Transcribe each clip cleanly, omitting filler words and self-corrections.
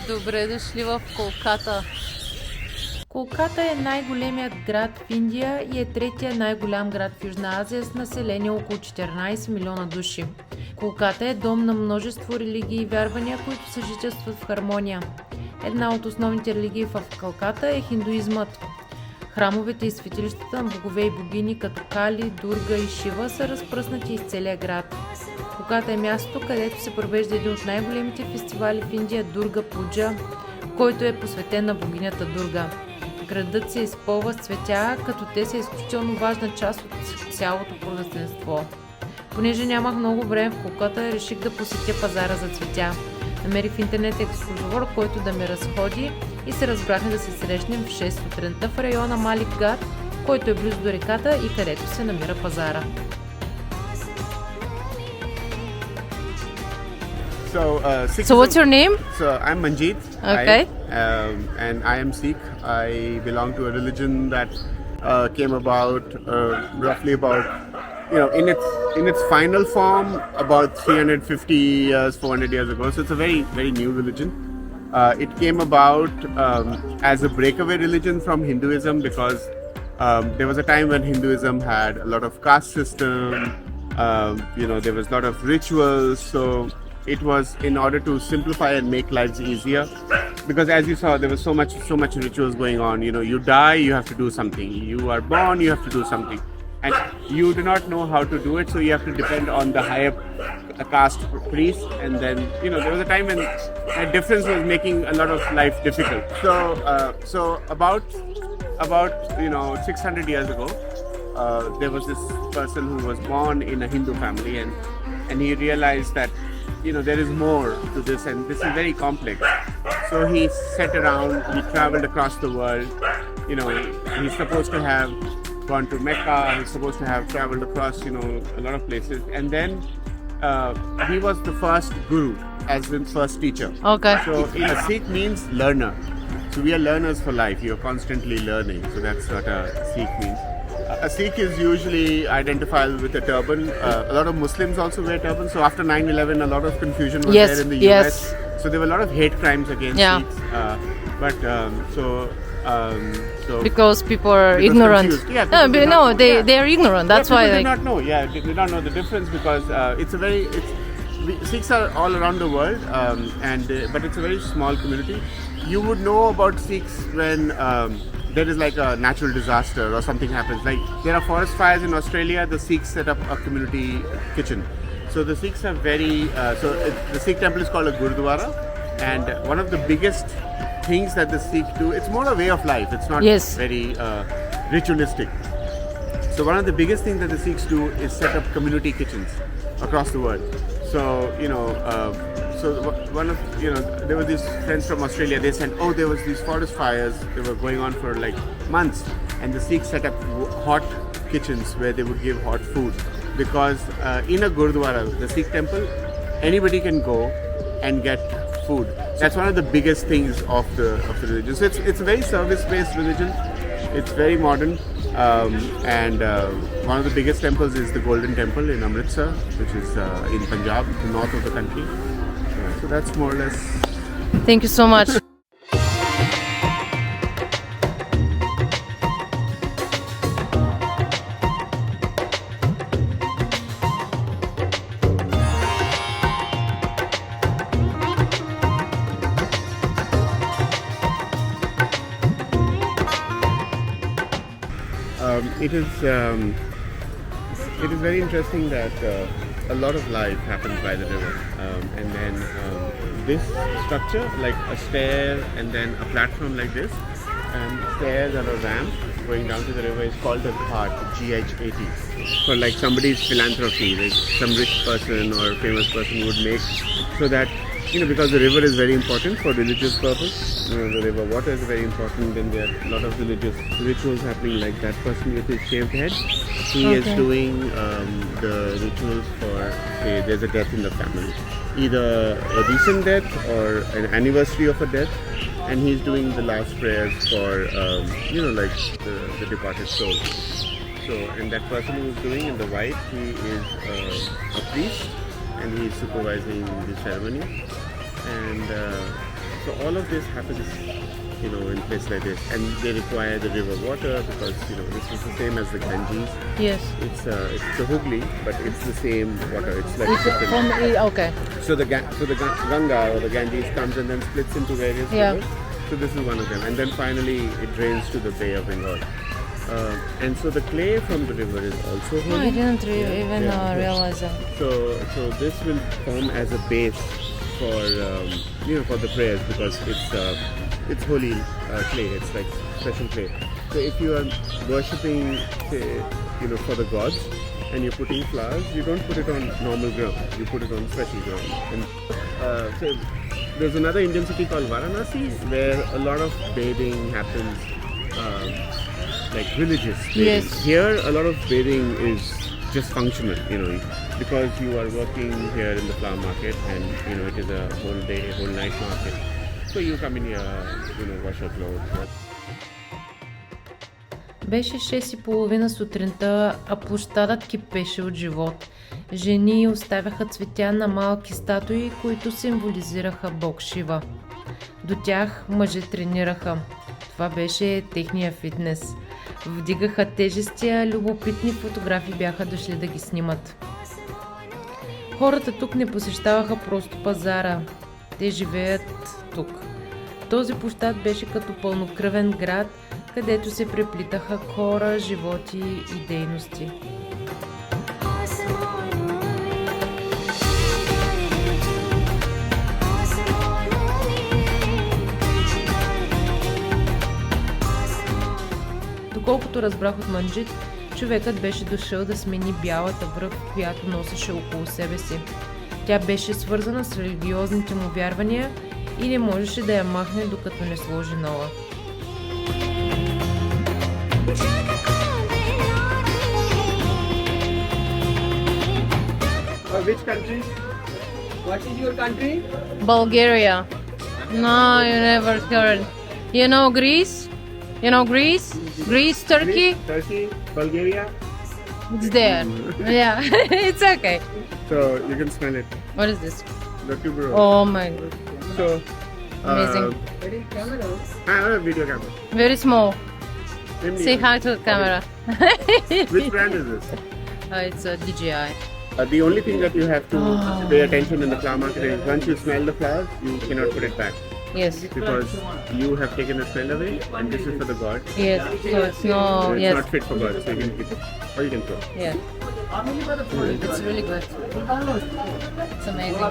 Добре дошли в Колката. Колката е най-големият град в Индия и е третия най-голям град в Южна Азия с население около 14 милиона души. Колката е дом на множество религии и вярвания, които съжителстват в хармония. Една от основните религии в Колката е хиндуизмът. Храмовете и светилищата на богове и богини като Кали, Дурга и Шива са разпръснати из целия град. Колката е мястото, където се провежда един от най-големите фестивали в Индия – Дурга Пуджа, който е посветен на богинята Дурга. Градът се изпълва с цветя, като те са изключително важна част от цялото празненство. Понеже нямах много време в Колката, реших да посетя пазара за цветя. Намерих в интернет екскурзовор, който да ме разходи и се разбрахме да се срещнем в 6 сутринта в района Малик Гад, който е близо до реката и където се намира пазара. So what's your name? So I'm Manjeet. Okay. And I am Sikh. I belong to a religion that came about roughly about, in its final form about 350 years, 400 years ago. So it's a very, very new religion. It came about as a breakaway religion from Hinduism because there was a time when Hinduism had a lot of caste system. There was a lot of rituals. So it was in order to simplify and make lives easier, because as you saw, there was so much rituals going on. You die, you have to do something. You are born, you have to do something, and you do not know how to do it, so you have to depend on the higher caste priest. And then there was a time when that difference was making a lot of life difficult. So about 600 years ago, there was this person who was born in a Hindu family, and he realized that there is more to this, and this is very complex. So he set around, he traveled across the world. He's supposed to have gone to Mecca, he's supposed to have traveled across, a lot of places. And then he was the first guru, as in first teacher. Okay. So a Sikh means learner. So we are learners for life. You're constantly learning. So that's what a Sikh means. A Sikh is usually identified with a turban. A lot of Muslims also wear turbans. So after 9/11, a lot of confusion was there in the US. So there were a lot of hate crimes against Sikhs. Because people are ignorant. They are ignorant. That's why they did not know. Yeah, they did not know the difference because Sikhs are all around the world, but it's a very small community. You would know about Sikhs when there is like a natural disaster or something happens. Like there are forest fires in Australia, the Sikhs set up a community kitchen. So the Sikhs are the Sikh temple is called a Gurdwara, and one of the biggest things that the Sikhs do, it's more a way of life. It's not very ritualistic. So one of the biggest things that the Sikhs do is set up community kitchens across the world. So there were these friends from Australia. They said, there was these forest fires. They were going on for like months, and the Sikhs set up hot kitchens where they would give hot food, because in a Gurdwara, the Sikh temple, anybody can go and get food. That's one of the biggest things of the religion. So it's a very service-based religion. It's very modern, and one of the biggest temples is the Golden Temple in Amritsar, which is in Punjab, the north of the country. So that's more or less. Thank you so much. It is very interesting that a lot of life happens by the river, and then this structure, like a stair and then a platform like this, and stairs and a ramp going down to the river, is called a ghat, Ghat, for like somebody's philanthropy, like some rich person or famous person would make, so that because the river is very important for religious purpose. The river water is very important. Then there are a lot of religious rituals happening. Like that person with his shaved head, he is doing the rituals for, say, there's a death in the family, either a recent death or an anniversary of a death, and he's doing the last prayers for like the departed soul. So, and that person who is doing in the white, he is a priest, and he is supervising the ceremony. And So all of this happens, you know, in places like this, and they require the river water because, you know, this is the same as the Ganges. Yes. It's the Hooghly, but it's the same water. It's like different. Okay. So the Ganga or the Ganges comes and then splits into various rivers. So this is one of them, and then finally it drains to the Bay of Bengal. And so the clay from the river is also holy. I didn't even realize that. So this will form as a base for you know, for the prayers because it's holy clay. It's like special clay. So if you are worshipping, say, you know, for the gods, and you're putting flowers, you don't put it on normal ground. You put it on special ground. And so there's another Indian city called Varanasi where a lot of bathing happens. Like religious bathing. Yes. Here a lot of bathing is just functional, you know, because you are working here in the flower market and, you know, it is a whole day, whole night market. So you come in here, you know, wash your clothes. Беше 6:30 сутринта, а площадът кипеше от живот. Жени оставяха цветя на малки статуи, които символизираха бог Шива. До тях мъже тренираха. Това беше техния фитнес. Вдигаха тежести, а любопитни фотографи бяха дошли да ги снимат. Хората тук не посещаваха просто пазара. Те живеят тук. Този площад беше като пълнокръвен град, където се преплитаха хора, животи и дейности. Доколкото разбрах от Манджит, човекът беше дошъл да смени бялата връв, която носеше около себе си. Тя беше свързана с религиозните му вярвания и не можеше да я махне, докато не сложи нова. Which country? What is your country? Bulgaria. No, you never heard. You know Greece? You know Greece? Greece, Turkey? Turkey, Bulgaria. It's there. Yeah, it's okay. So you can smell it. What is this? The tuberose. Oh my god. So Amazing. I have a video camera. Very small. India. Say hi to the camera. Which brand is this? It's a DJI. The only thing that you have to pay attention in the flower market is once you smell the flowers, you cannot put it back Yes. because you have taken the smell away, and this is for the god. Yes. So it's no. So it's Yes. not fit for God, so you can keep it or you can throw. Yeah. It's really good. It's amazing.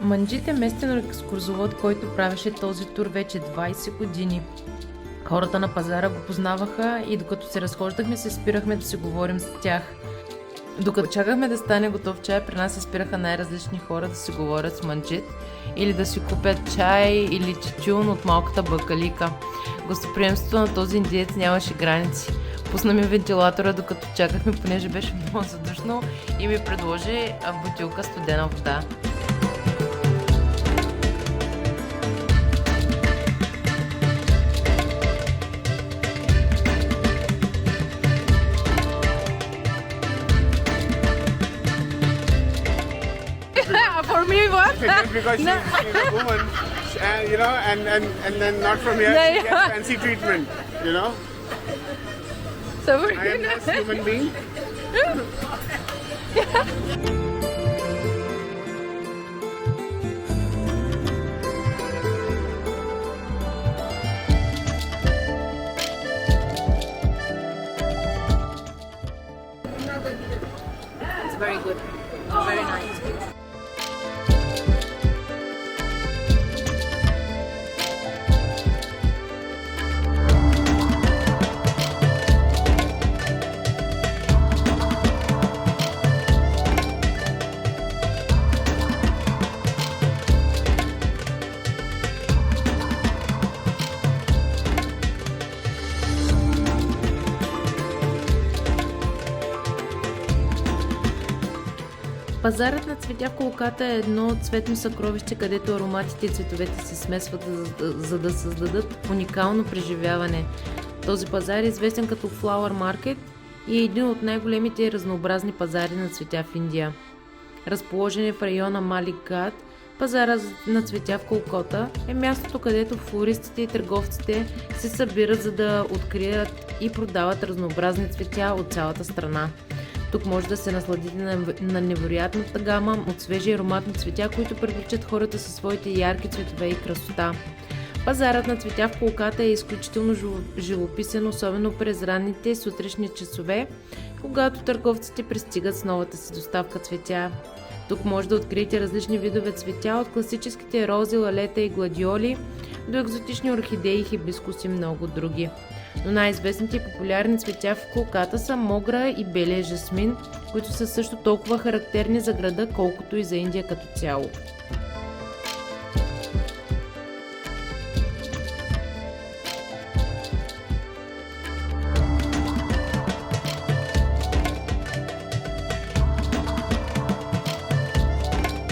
Манджит е местен екскурзовод, който правеше този тур вече 20 години. Хората на пазара го познаваха и докато се разхождахме, се спирахме да си говорим с тях. Докато чакахме да стане готов чай, при нас се спираха най-различни хора да си говорят с Манджит или да си купят чай или тютюн от малката бакалика. Гостоприемството на този индиец нямаше граници. Пусна ми вентилатора, докато чакахме, понеже беше много задушно, и ми предложи бутилка студена вода. For me, what? Just because she's a woman, you know, and then not from here, Yeah, she yeah. gets fancy treatment, you know. So I am less human being. It's very good. Very nice. Пазарът на цветя в Колката е едно цветно съкровище, където ароматите и цветовете се смесват, за да създадат уникално преживяване. Този пазар е известен като Flower Market и е един от най-големите и разнообразни пазари на цветя в Индия. разположен в района Малигат. Пазара на цветя в Колката е мястото, където флористите и търговците се събират, за да открият и продават разнообразни цветя от цялата страна. Тук може да се насладите на невероятната гама от свежи ароматни цветя, които привличат хората със своите ярки цветове и красота. Пазарът на цветя в Колката е изключително живописен, особено през ранните сутрешни часове, когато търговците пристигат с новата си доставка цветя. Тук може да откриете различни видове цветя, от класическите рози, лалета и гладиоли до екзотични орхидеи, хибискуси и много други. Но най-известните и популярни цветя в Колката са могра и белия жасмин, които са също толкова характерни за града, колкото и за Индия като цяло.